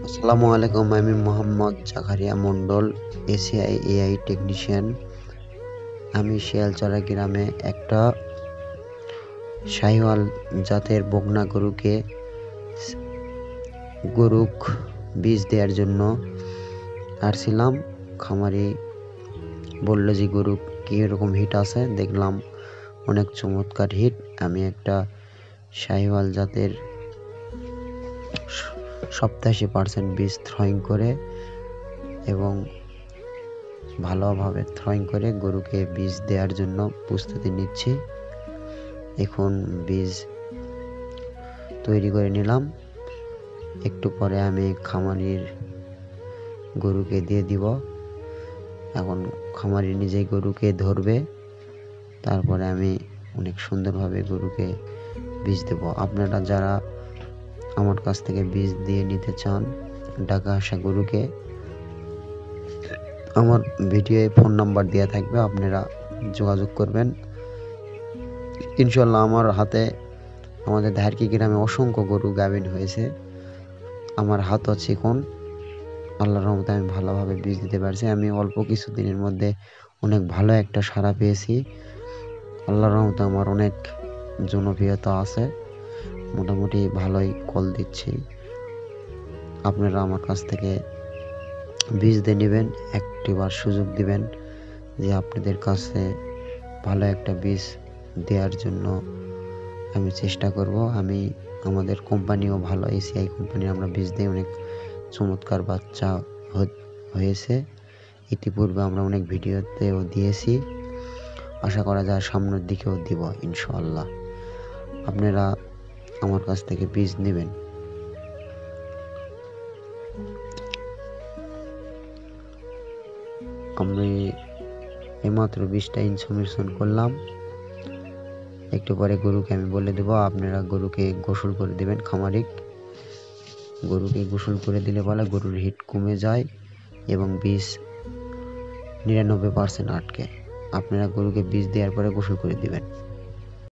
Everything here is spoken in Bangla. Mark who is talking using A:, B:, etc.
A: আসসালামু আলাইকুম, আমি মোহাম্মদ জাকারিয়া মণ্ডল, এসিআই এআই টেকনিশিয়ান। আমি শিয়ালচরা গ্রামে একটা শাহিওয়াল জাতের বকনা গরুক বীজ দেওয়ার জন্য আসছিলাম। খামারি বলল যে গরু কীরকম হিট আছে, দেখলাম অনেক চমৎকার হিট। আমি একটা শাহিওয়াল জাতের 87% বীজ থ্রোয়িং করে এবং ভালোভাবে থ্রোয়িং করে গরুকে বীজ দেওয়ার জন্য প্রস্তুতি নিচ্ছি। এখন বীজ তৈরি করে নিলাম, একটু পরে আমি খামারির গরুকে দিয়ে দিব। এখন খামারি নিজেই গরুকে ধরবে, তারপরে আমি অনেক সুন্দরভাবে গরুকে বীজ দেব। আপনারা যারা আমার কাছ থেকে বীজ দিয়ে নিতে চান, ঢাকা আসা গরুকে, আমার ভিডিওয়ে ফোন নাম্বার দেওয়া থাকবে, আপনারা যোগাযোগ করবেন। ইনশাল্লাহ আমার হাতে আমাদের ধারকি গ্রামে অসংখ্য গরু গাভিন হয়েছে। আমার হাতও চিকন, আল্লাহর রহমতে আমি ভালোভাবে বীজ দিতে পারছি। আমি অল্প কিছু দিনের মধ্যে অনেক ভালো একটা সাড়া পেয়েছি। আল্লাহর রহমতে আমার অনেক জনপ্রিয়তা আছে, মোটামুটি ভালোই কল দিচ্ছি। আপনারা আমার কাছ থেকে বীজ দিয়ে নেবেন, একটিবার সুযোগ দিবেন যে আপনাদের কাছে ভালো একটা বীজ দেওয়ার জন্য আমি চেষ্টা করব। আমাদের কোম্পানিও ভালো, এসিআই কোম্পানি, আমরা বীজ দিয়ে অনেক চমৎকার বাচ্চা হয়েছে। ইতিপূর্বে আমরা অনেক ভিডিওতেও দিয়েছি, আশা করা যায় সামনের দিকেও দিব ইনশাআল্লাহ। আপনারা আমার কাছ থেকে বীজ নেবেন। আমি এইমাত্র বীজটা ইনসমিশন করলাম, একটু পরে গরুকে আমি বলে দেবো। আপনারা গরুকে গোসল করে দেবেন। গরুকে গোসল করে দিলে বলে গরুর হিট কমে যায় এবং বীজ 99% আটকে। আপনারা গরুকে বীজ দেওয়ার পরে গোসল করে দিবেন।